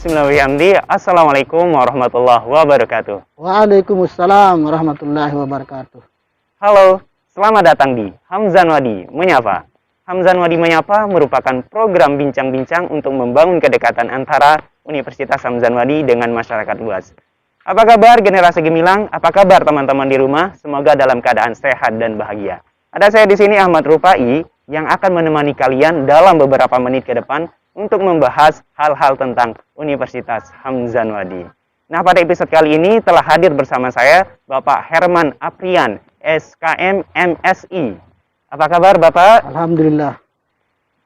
Bismillahirrahmanirrahim. Assalamualaikum warahmatullahi wabarakatuh. Waalaikumsalam warahmatullahi wabarakatuh. Halo, selamat datang di Hamzan Wadi Menyapa. Hamzan Wadi Menyapa merupakan program bincang-bincang untuk membangun kedekatan antara Universitas Hamzan Wadi dengan masyarakat luas. Apa kabar generasi gemilang? Apa kabar teman-teman di rumah? Semoga dalam keadaan sehat dan bahagia. Ada saya di sini Ahmad Rufai yang akan menemani kalian dalam beberapa menit ke depan untuk membahas hal-hal tentang Universitas Hamzan Wadi. Nah, pada episode kali ini telah hadir bersama saya Bapak Herman Aprian, SKM MSI. Apa kabar Bapak? Alhamdulillah.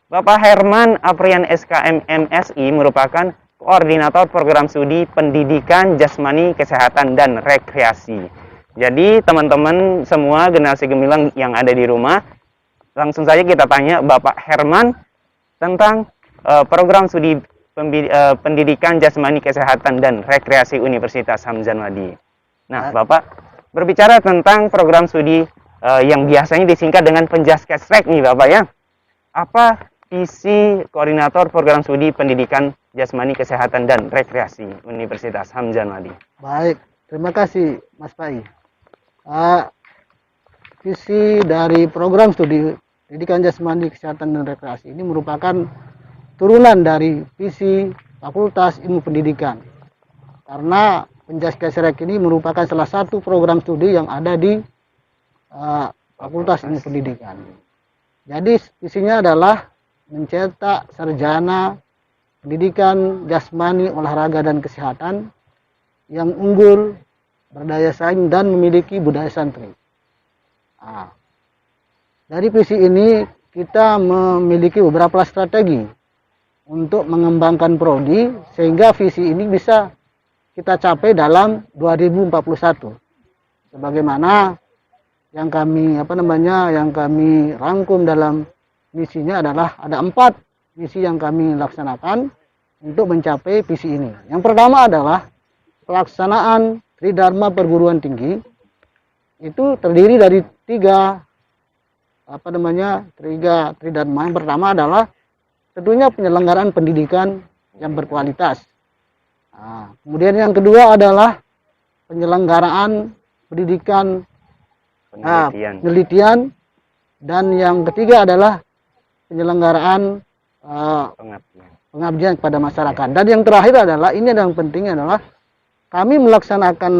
Bapak Herman Aprian SKM MSI merupakan koordinator program studi pendidikan jasmani, kesehatan, dan rekreasi. Jadi teman-teman semua generasi gemilang yang ada di rumah, langsung saja kita tanya Bapak Herman tentang program studi pendidikan jasmani, kesehatan, dan rekreasi Universitas Hamzan Wadi. Nah, Bapak berbicara tentang program studi yang biasanya disingkat dengan Penjaskesrek nih Bapak ya. Apa visi koordinator program studi pendidikan jasmani, kesehatan, dan rekreasi Universitas Hamzan Wadi? Baik, terima kasih Mas Pai. Visi dari program studi pendidikan jasmani, kesehatan, dan rekreasi ini merupakan turunan dari visi Fakultas Ilmu Pendidikan. Karena Penjaskesrek ini merupakan salah satu program studi yang ada di Fakultas Ilmu Pendidikan. Jadi visinya adalah mencetak sarjana pendidikan jasmani, olahraga, dan kesehatan yang unggul, berdaya saing, dan memiliki budaya santri. Dari visi ini kita memiliki beberapa strategi untuk mengembangkan prodi sehingga visi ini bisa kita capai dalam 2041. Sebagaimana yang kami rangkum dalam misinya adalah ada 4 misi yang kami laksanakan untuk mencapai visi ini. Yang pertama adalah pelaksanaan Tridharma perguruan tinggi. Itu terdiri dari tiga Tridharma. Yang pertama adalah tentunya penyelenggaraan pendidikan yang berkualitas. Kemudian yang kedua adalah penyelenggaraan pendidikan penelitian, dan yang ketiga adalah penyelenggaraan pengabdian kepada masyarakat. Dan yang terakhir adalah ini yang penting adalah kami melaksanakan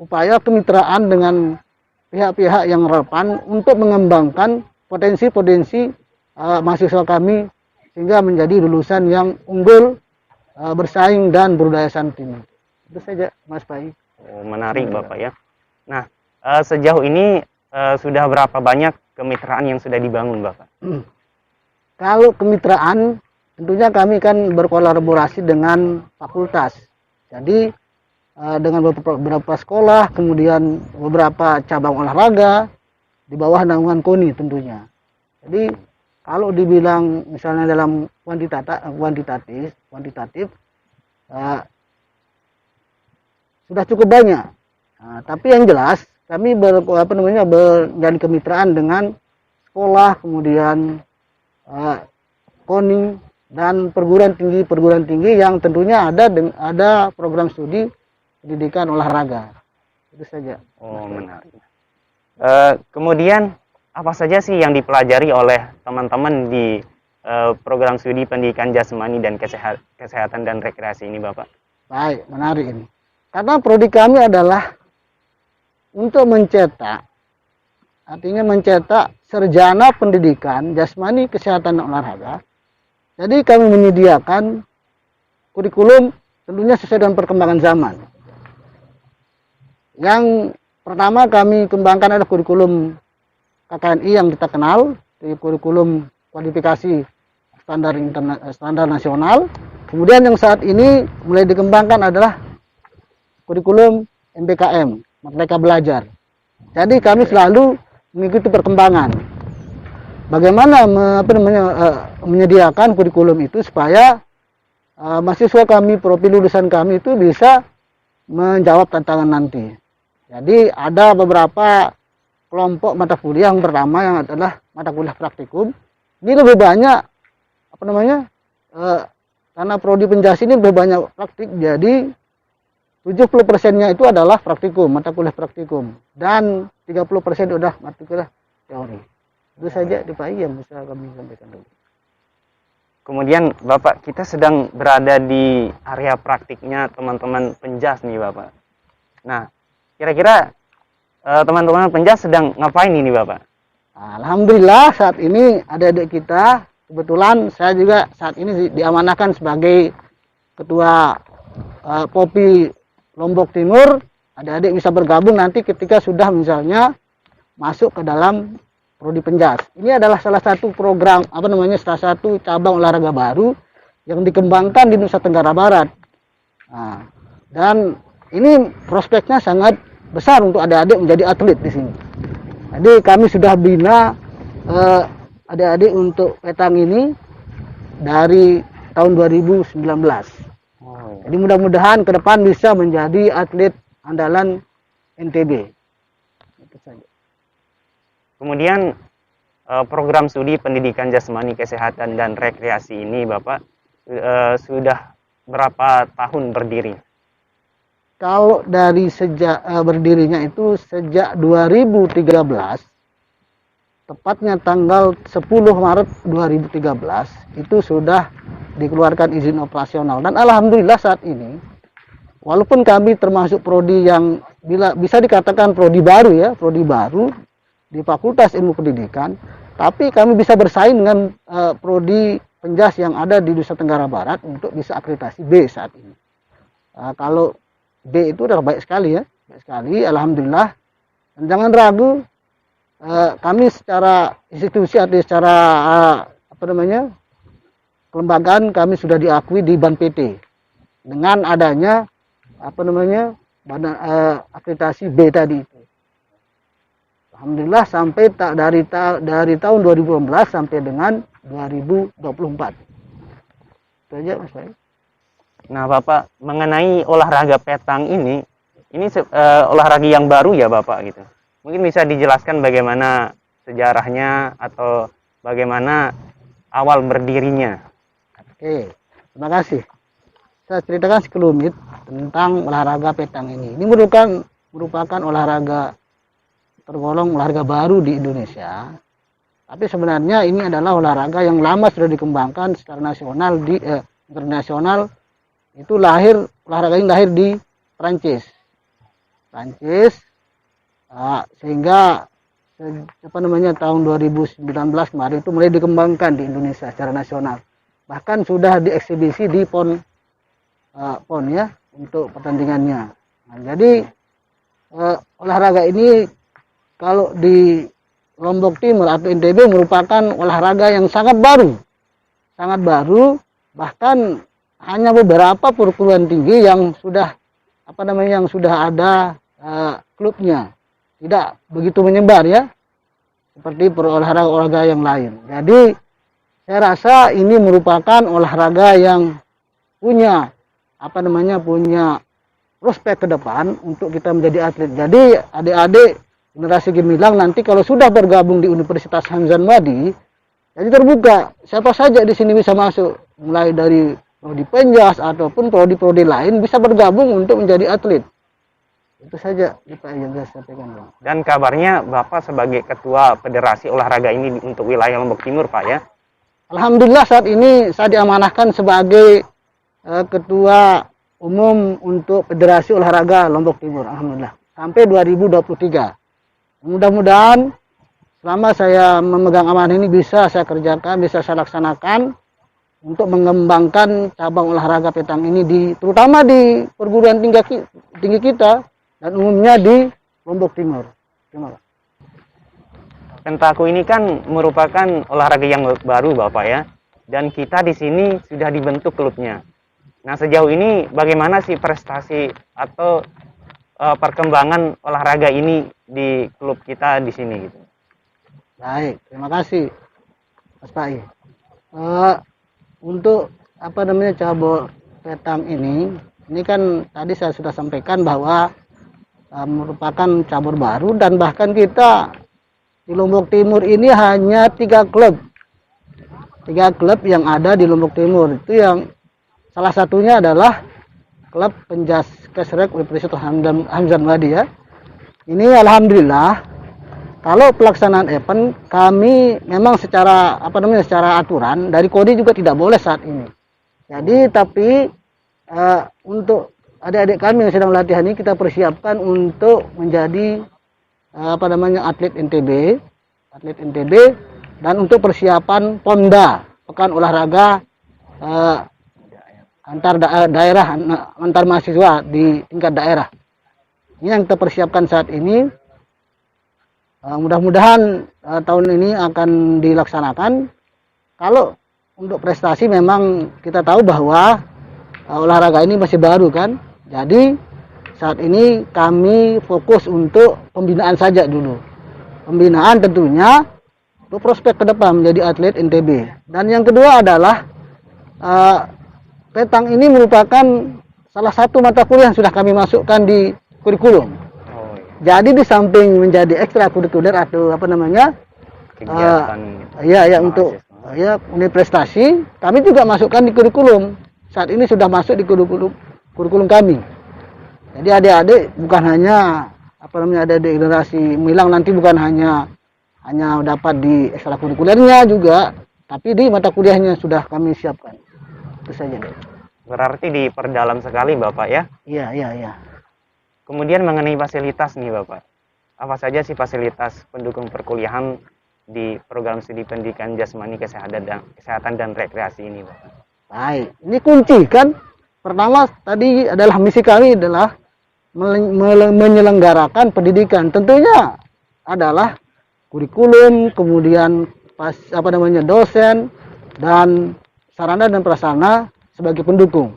upaya kemitraan dengan pihak-pihak yang relevan untuk mengembangkan potensi-potensi mahasiswa kami sehingga menjadi lulusan yang unggul, bersaing, dan berbudaya santri. Itu saja Mas Pai. Menarik Bapak ya. Nah, sejauh ini sudah berapa banyak kemitraan yang sudah dibangun Bapak? Kalau kemitraan tentunya kami kan berkolaborasi dengan fakultas. Jadi dengan beberapa sekolah, kemudian beberapa cabang olahraga di bawah naungan KONI tentunya. Jadi kalau dibilang misalnya dalam kuantitatif sudah cukup banyak. Tapi yang jelas kami berjalan kemitraan dengan sekolah, kemudian KONI, dan perguruan tinggi yang tentunya ada program studi pendidikan olahraga. Itu saja. Oh, menarik. Kemudian apa saja sih yang dipelajari oleh teman-teman di program studi pendidikan jasmani dan kesehatan dan rekreasi ini Bapak? Baik, menarik ini. Karena prodi kami adalah untuk mencetak sarjana pendidikan jasmani, kesehatan, dan olahraga. Jadi kami menyediakan kurikulum tentunya sesuai dengan perkembangan zaman. Yang pertama kami kembangkan adalah kurikulum KKNI yang kita kenal, di kurikulum kualifikasi standar nasional. Kemudian yang saat ini mulai dikembangkan adalah kurikulum MBKM, Merdeka Belajar. Jadi kami selalu mengikuti perkembangan. Bagaimana menyediakan kurikulum itu supaya mahasiswa kami, profil lulusan kami itu bisa menjawab tantangan nanti. Jadi ada beberapa kelompok mata kuliah. Yang pertama yang adalah mata kuliah praktikum. Ini lebih banyak karena prodi Penjas ini lebih banyak praktik, jadi 70%-nya itu adalah praktikum, mata kuliah praktikum, dan 30% udah mata kuliah teori. Itu saja di PAI yang bisa kami sampaikan dulu. Kemudian Bapak, kita sedang berada di area praktiknya teman-teman Penjas nih Bapak. Nah, kira-kira teman-teman Penjas sedang ngapain ini Bapak? Alhamdulillah saat ini adik-adik kita, kebetulan saya juga saat ini diamanahkan sebagai ketua POPI Lombok Timur. Adik-adik bisa bergabung nanti ketika sudah misalnya masuk ke dalam Prodi Penjas. Ini adalah salah satu program, salah satu cabang olahraga baru yang dikembangkan di Nusa Tenggara Barat. Nah, dan ini prospeknya sangat besar untuk adik-adik menjadi atlet di sini. Jadi kami sudah bina adik-adik untuk petang ini dari tahun 2019. Jadi mudah-mudahan ke depan bisa menjadi atlet andalan NTB. Itu saja. Kemudian program studi pendidikan jasmani, kesehatan, dan rekreasi ini Bapak sudah berapa tahun berdiri? Kalau dari sejak berdirinya itu sejak 2013, tepatnya tanggal 10 Maret 2013, itu sudah dikeluarkan izin operasional. Dan alhamdulillah saat ini, walaupun kami termasuk prodi yang bisa dikatakan prodi baru ya, prodi baru di Fakultas Ilmu Pendidikan, tapi kami bisa bersaing dengan prodi Penjas yang ada di Nusa Tenggara Barat untuk bisa akreditasi B saat ini. Kalau B itu udah baik sekali ya, baik sekali, alhamdulillah. Dan jangan ragu, kami secara institusi atau secara kelembagaan kami sudah diakui di BAN PT dengan adanya akreditasi B tadi itu. Alhamdulillah sampai dari tahun 2015 sampai dengan 2024. Itu aja Mas Bayu. Nah Bapak, mengenai olahraga petang ini olahraga yang baru ya Bapak gitu. Mungkin bisa dijelaskan bagaimana sejarahnya atau bagaimana awal berdirinya. Oke, terima kasih. Saya ceritakan sekelumit tentang olahraga petang ini. Ini merupakan olahraga tergolong olahraga baru di Indonesia. Tapi sebenarnya ini adalah olahraga yang lama sudah dikembangkan secara nasional di internasional. Itu olahraga ini lahir di Prancis. Sehingga tahun 2019 kemarin itu mulai dikembangkan di Indonesia secara nasional. Bahkan sudah dieksibisi di PON ya untuk pertandingannya. Nah, jadi olahraga ini kalau di Lombok Timur atau NTB merupakan olahraga yang sangat baru, bahkan hanya beberapa perguruan tinggi yang sudah ada klubnya, tidak begitu menyebar ya, seperti olahraga yang lain. Jadi saya rasa ini merupakan olahraga yang punya prospek ke depan untuk kita menjadi atlet. Jadi adik-adik generasi gemilang nanti kalau sudah bergabung di Universitas Hamzan Wadi, jadi terbuka, siapa saja di sini bisa masuk, mulai dari prodi Penjas ataupun prodi-prodi lain bisa bergabung untuk menjadi atlet. Itu saja Pak yang saya sampaikan. Dan kabarnya Bapak sebagai ketua federasi olahraga ini untuk wilayah Lombok Timur Pak ya? Alhamdulillah saat ini saya diamanahkan sebagai ketua umum untuk federasi olahraga Lombok Timur. Alhamdulillah sampai 2023. Mudah-mudahan selama saya memegang amanah ini bisa saya kerjakan, bisa saya laksanakan untuk mengembangkan cabang olahraga petang ini terutama di perguruan tinggi kita dan umumnya di Lombok Timur. Terima kasih. Pentaku ini kan merupakan olahraga yang baru Bapak ya, dan kita di sini sudah dibentuk klubnya. Nah sejauh ini bagaimana sih prestasi atau perkembangan olahraga ini di klub kita di sini gitu? Baik, terima kasih Mas Pai. Untuk cabur petang ini kan tadi saya sudah sampaikan bahwa merupakan cabur baru, dan bahkan kita di Lombok Timur ini hanya 3 klub yang ada di Lombok Timur. Itu yang salah satunya adalah klub Penjas Kesrek Universitas Hamzan Wadi ya. Ini alhamdulillah kalau pelaksanaan event kami memang secara secara aturan dari Kodi juga tidak boleh saat ini. Jadi tapi untuk adik-adik kami yang sedang latihan ini kita persiapkan untuk menjadi atlet NTB dan untuk persiapan POMDA, Pekan Olahraga antar daerah, antar mahasiswa di tingkat daerah. Ini yang kita persiapkan saat ini. Mudah-mudahan tahun ini akan dilaksanakan. Kalau untuk prestasi memang kita tahu bahwa olahraga ini masih baru kan. Jadi saat ini kami fokus untuk pembinaan saja dulu. Pembinaan tentunya untuk prospek ke depan menjadi atlet NTB. Dan yang kedua adalah petang ini merupakan salah satu mata kuliah yang sudah kami masukkan di kurikulum. Jadi di samping menjadi ekstrakurikuler atau kegiatan untuk unit prestasi, kami juga masukkan di kurikulum. Saat ini sudah masuk di kurikulum kami. Jadi adik-adik bukan hanya adik generasi Milang nanti bukan hanya dapat di ekstrakurikulernya juga, tapi di mata kuliahnya sudah kami siapkan. Itu saja deh. Berarti diperdalam sekali Bapak ya? Iya. Kemudian mengenai fasilitas nih Bapak. Apa saja sih fasilitas pendukung perkuliahan di program studi pendidikan jasmani kesehatan dan rekreasi ini Bapak? Baik, ini kunci kan. Pertama tadi adalah misi kami adalah menyelenggarakan pendidikan. Tentunya adalah kurikulum, kemudian dosen dan sarana dan prasarana sebagai pendukung.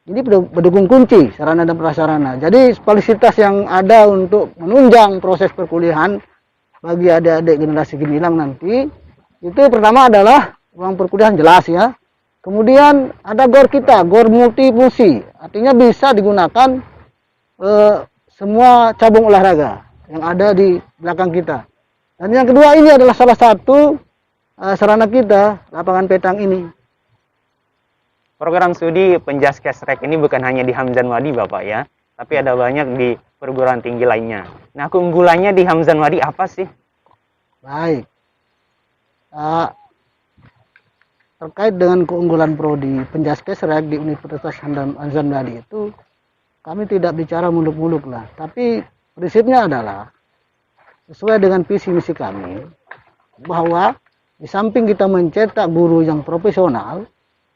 Ini pendukung kunci sarana dan prasarana. Jadi fasilitas yang ada untuk menunjang proses perkuliahan bagi adik-adik generasi gemilang nanti itu pertama adalah ruang perkuliahan jelas ya. Kemudian ada gor kita, gor multifungsi, artinya bisa digunakan semua cabang olahraga yang ada di belakang kita. Dan yang kedua ini adalah salah satu sarana kita, lapangan petang ini. Program studi Penjas Kesrek ini bukan hanya di Hamzan Wadi Bapak ya, tapi ada banyak di perguruan tinggi lainnya. Nah, keunggulannya di Hamzan Wadi apa sih? Baik. Terkait dengan keunggulan prodi Penjas Kesrek di Universitas Hamzan Wadi itu, kami tidak bicara muluk-muluk lah, tapi prinsipnya adalah sesuai dengan visi misi kami bahwa di samping kita mencetak guru yang profesional,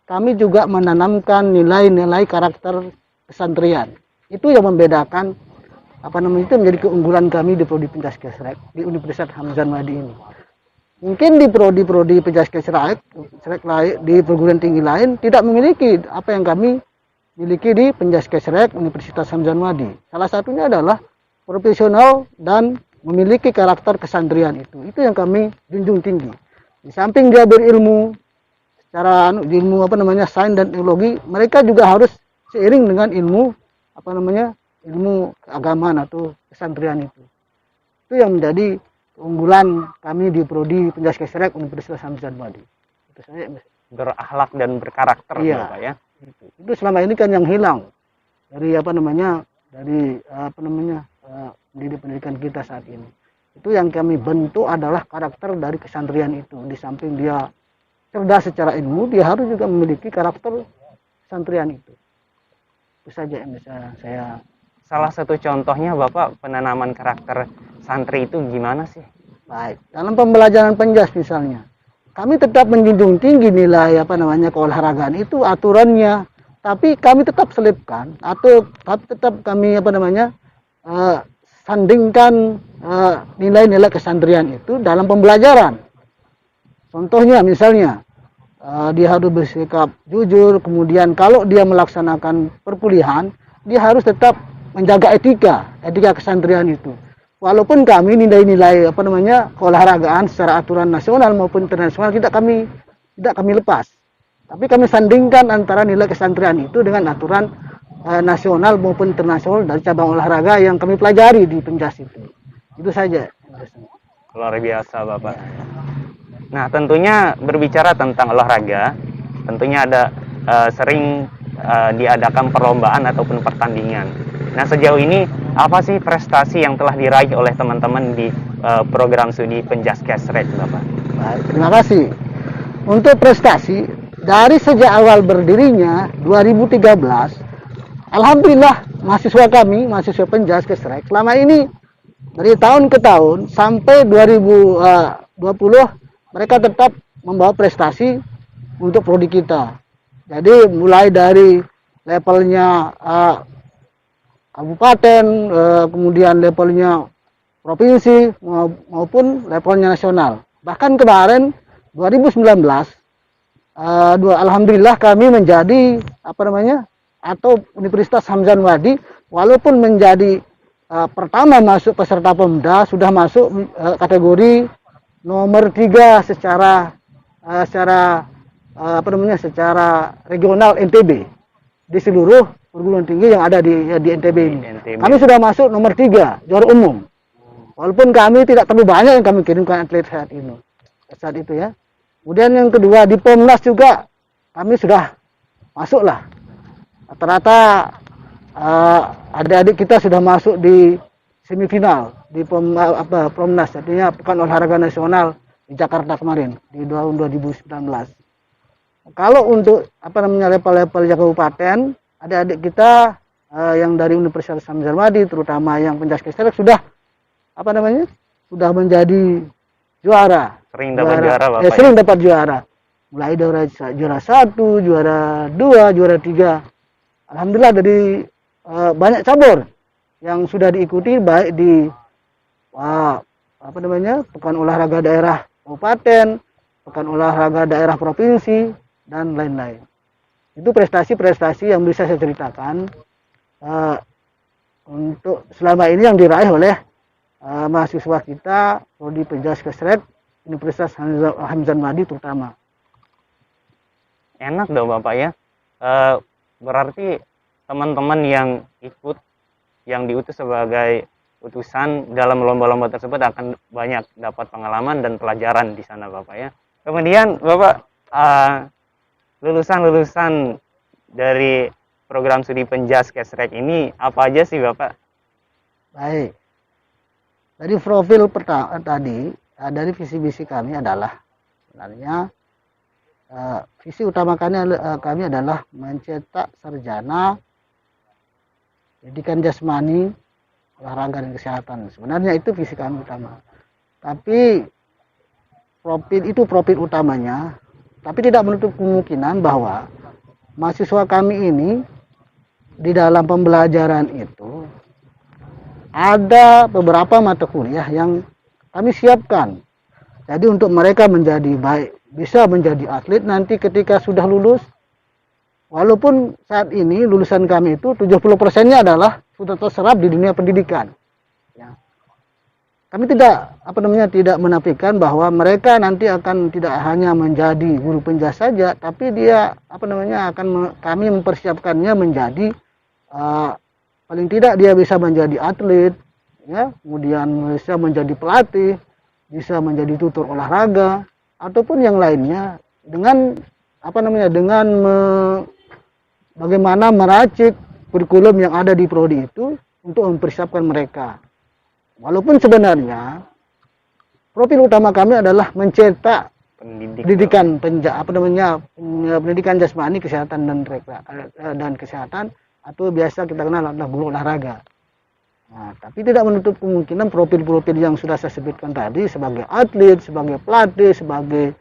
kami juga menanamkan nilai-nilai karakter kesantrian. Itu yang membedakan itu menjadi keunggulan kami di prodi Penjas Kesrek di Universitas Hamzan Wadi ini. Mungkin di prodi Penjas Kesrek di perguruan tinggi lain tidak memiliki apa yang kami miliki di Penjas Kesrek Universitas Hamzan Wadi. Salah satunya adalah profesional dan memiliki karakter kesantrian itu. Itu yang kami junjung tinggi. Di samping dia berilmu secara ilmu sains dan teknologi, mereka juga harus seiring dengan ilmu ilmu keagamaan atau kesantrian itu. Itu yang menjadi keunggulan kami di prodi Penjas Kesrek Universitas Hamzan Wadi. Itu saja. Berakhlak dan berkarakter iya. Bapak ya. Itu selama ini kan yang hilang dari pendidikan kita saat ini. Itu yang kami bentuk adalah karakter dari kesantrian itu. Di samping dia cerdas secara ilmu, dia harus juga memiliki karakter kesantrian itu. Itu saja yang bisa saya. Salah satu contohnya Bapak penanaman karakter santri itu gimana sih? Baik, dalam pembelajaran Penjas misalnya, kami tetap menjunjung tinggi nilai keolahragaan itu aturannya, tapi kami tetap selipkan atau tetap kami sandingkan nilai-nilai kesantrian itu dalam pembelajaran. Contohnya misalnya dia harus bersikap jujur, kemudian kalau dia melaksanakan perkuliahan dia harus tetap menjaga etika kesantrian itu. Walaupun kami nilai-nilai keolahragaan secara aturan nasional maupun internasional tidak kami lepas. Tapi kami sandingkan antara nilai kesantrian itu dengan aturan nasional maupun internasional dari cabang olahraga yang kami pelajari di Penjas itu. Itu saja. Luar biasa Bapak. Nah, tentunya berbicara tentang olahraga, tentunya ada sering diadakan perlombaan ataupun pertandingan. Nah, sejauh ini apa sih prestasi yang telah diraih oleh teman-teman di program studi Penjaskesrek, Bapak? Baik, terima kasih. Untuk prestasi, dari sejak awal berdirinya 2013, alhamdulillah mahasiswa kami, mahasiswa Penjaskesrek, selama ini dari tahun ke tahun sampai 2020 mereka tetap membawa prestasi untuk prodi kita. Jadi mulai dari levelnya kabupaten, kemudian levelnya provinsi maupun levelnya nasional. Bahkan kemarin 2019, alhamdulillah kami menjadi atau Universitas Hamzan Wadi, walaupun menjadi pertama masuk peserta Pemda, sudah masuk kategori nomor 3 secara regional NTB di seluruh perguruan tinggi yang ada di NTB ini. Kami sudah masuk nomor 3 juara umum. Walaupun kami tidak terlalu banyak yang kami kirimkan atlet saat itu ya. Kemudian yang kedua di Pomnas juga kami sudah masuk lah. Rata-rata adik-adik kita sudah masuk di semifinal di Pomnas, artinya Pekan Olahraga Nasional di Jakarta kemarin di tahun 2019. Kalau untuk level-level yang kabupaten, adik-adik kita yang dari Universitas Hamzan Wadi, terutama yang Penjaskesrek sudah sudah menjadi juara. Sering dapat juara, Bapak. Sering dapat juara. Mulai dari juara 1, juara 2, juara 3. Alhamdulillah dari banyak cabur yang sudah diikuti, baik di Pekan Olahraga Daerah Kabupaten, Pekan Olahraga Daerah Provinsi, dan lain-lain. Itu prestasi-prestasi yang bisa saya ceritakan untuk selama ini yang diraih oleh mahasiswa kita prodi Penjaskesrek Universitas Hamzan Wadi terutama. Enak dong Bapak ya. Berarti teman-teman yang ikut, yang diutus sebagai utusan dalam lomba-lomba tersebut akan banyak dapat pengalaman dan pelajaran di sana Bapak ya. Kemudian Bapak lulusan-lulusan dari program studi Penjaskesrek ini apa aja sih Bapak? Baik. Dari profil pertama tadi, dari visi-misi kami adalah sebenarnya visi utama kami adalah mencetak sarjana pendidikan jasmani, olahraga dan kesehatan. Sebenarnya itu visi kami utama. Tapi profil utamanya, tapi tidak menutup kemungkinan bahwa mahasiswa kami ini di dalam pembelajaran itu ada beberapa mata kuliah yang kami siapkan. Jadi untuk mereka menjadi baik, bisa menjadi atlet nanti ketika sudah lulus. Walaupun saat ini lulusan kami itu 70%-nya adalah sudah terserap di dunia pendidikan. Ya. Kami tidak menafikan bahwa mereka nanti akan tidak hanya menjadi guru penjas saja, tapi dia kami mempersiapkannya menjadi paling tidak dia bisa menjadi atlet, ya, kemudian bisa menjadi pelatih, bisa menjadi tutor olahraga ataupun yang lainnya dengan bagaimana meracik kurikulum yang ada di prodi itu untuk mempersiapkan mereka. Walaupun sebenarnya profil utama kami adalah mencetak pendidikan jasmani, kesehatan dan kesehatan, atau biasa kita kenal adalah guru olahraga. Nah, tapi tidak menutup kemungkinan profil-profil yang sudah saya sebutkan tadi sebagai atlet, sebagai pelatih, sebagai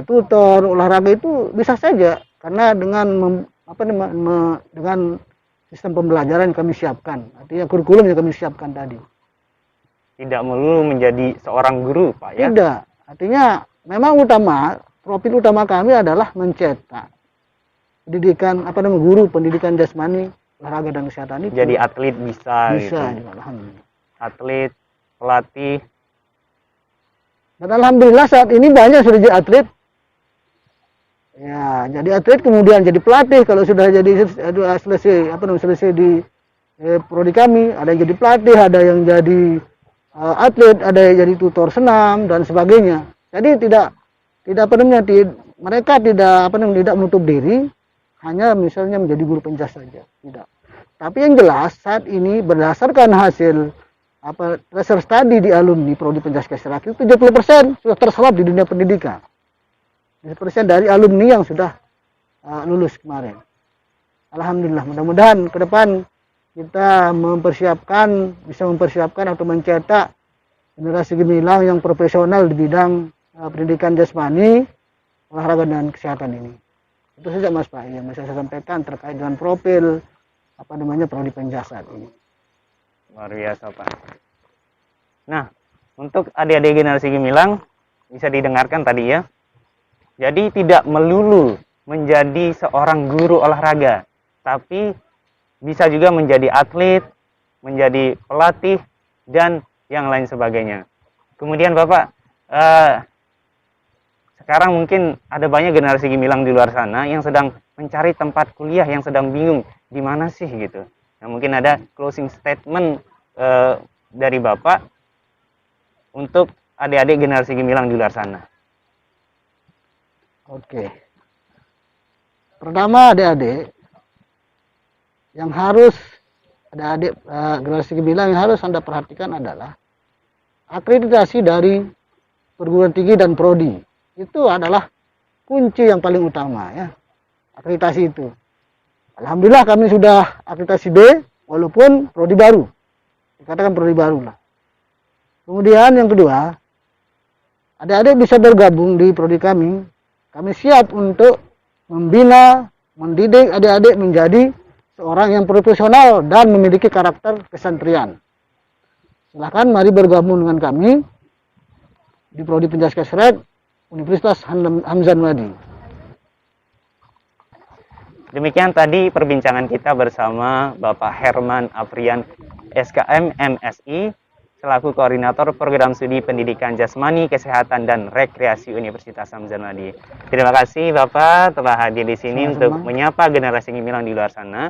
tutor olahraga itu bisa saja, karena dengan sistem pembelajaran yang kami siapkan, artinya kurikulum yang kami siapkan tadi. Tidak melulu menjadi seorang guru, Pak ya? Tidak, artinya memang profil utama kami adalah mencetak pendidikan guru pendidikan jasmani, olahraga dan kesehatan itu. Jadi atlet bisa gitu. Alhamdulillah. Atlet, pelatih. Dan alhamdulillah saat ini banyak sudah jadi atlet. Ya, jadi atlet kemudian jadi pelatih kalau sudah jadi selesai di prodi kami, ada yang jadi pelatih, ada yang jadi atlet, ada yang jadi tutor senam dan sebagainya. Jadi mereka tidak menutup diri hanya misalnya menjadi guru penjas saja, tidak. Tapi yang jelas saat ini berdasarkan hasil research study di alumni Prodi Penjas Kesra itu 70% sudah terserap di dunia pendidikan. 70% dari alumni yang sudah lulus kemarin. Alhamdulillah, mudah-mudahan ke depan kita bisa mempersiapkan atau mencetak generasi gemilang yang profesional di bidang pendidikan jasmani, olahraga dan kesehatan ini. Itu saja Mas Pak yang bisa saya sampaikan terkait dengan profil Prodi Penjas saat ini. Luar biasa Pak. Nah, untuk adik-adik generasi gemilang bisa didengarkan tadi ya. Jadi tidak melulu menjadi seorang guru olahraga, tapi bisa juga menjadi atlet, menjadi pelatih, dan yang lain sebagainya. Kemudian Bapak, sekarang mungkin ada banyak generasi gemilang di luar sana yang sedang mencari tempat kuliah, yang sedang bingung di mana sih gitu. Nah, mungkin ada closing statement dari Bapak untuk adik-adik generasi gemilang di luar sana. Oke. Pertama, adik-adik yang harus generasi gemilang yang harus Anda perhatikan adalah akreditasi dari perguruan tinggi dan prodi. Itu adalah kunci yang paling utama ya. Akreditasi itu. Alhamdulillah kami sudah akreditasi B walaupun prodi baru. Dikatakan prodi baru lah. Kemudian yang kedua, adik-adik bisa bergabung di prodi kami. Kami siap untuk membina, mendidik adik-adik menjadi seorang yang profesional dan memiliki karakter kesantrian. Silakan mari bergabung dengan kami di Prodi Penjas Kesrek Universitas Hamzan Wadi. Demikian tadi perbincangan kita bersama Bapak Herman Aprian SKM MSI selaku Koordinator Program Studi Pendidikan Jasmani, Kesehatan, dan Rekreasi Universitas Hamzan Wadi. Terima kasih Bapak telah hadir di sini untuk menyapa generasi gemilang di luar sana.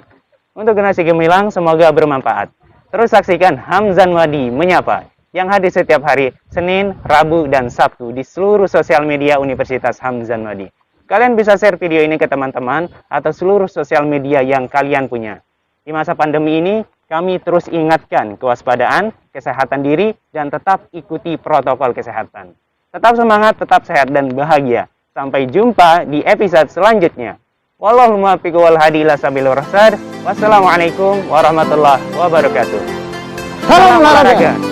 Untuk generasi gemilang semoga bermanfaat. Terus saksikan Hamzan Wadi Menyapa yang hadir setiap hari Senin, Rabu, dan Sabtu di seluruh sosial media Universitas Hamzan Wadi. Kalian bisa share video ini ke teman-teman atau seluruh sosial media yang kalian punya. Di masa pandemi ini, kami terus ingatkan kewaspadaan, kesehatan diri, dan tetap ikuti protokol kesehatan. Tetap semangat, tetap sehat, dan bahagia. Sampai jumpa di episode selanjutnya. Wallahul muwaffiq wal hadi ila sabilir rasyad. Wassalamualaikum warahmatullahi wabarakatuh. Salam olahraga.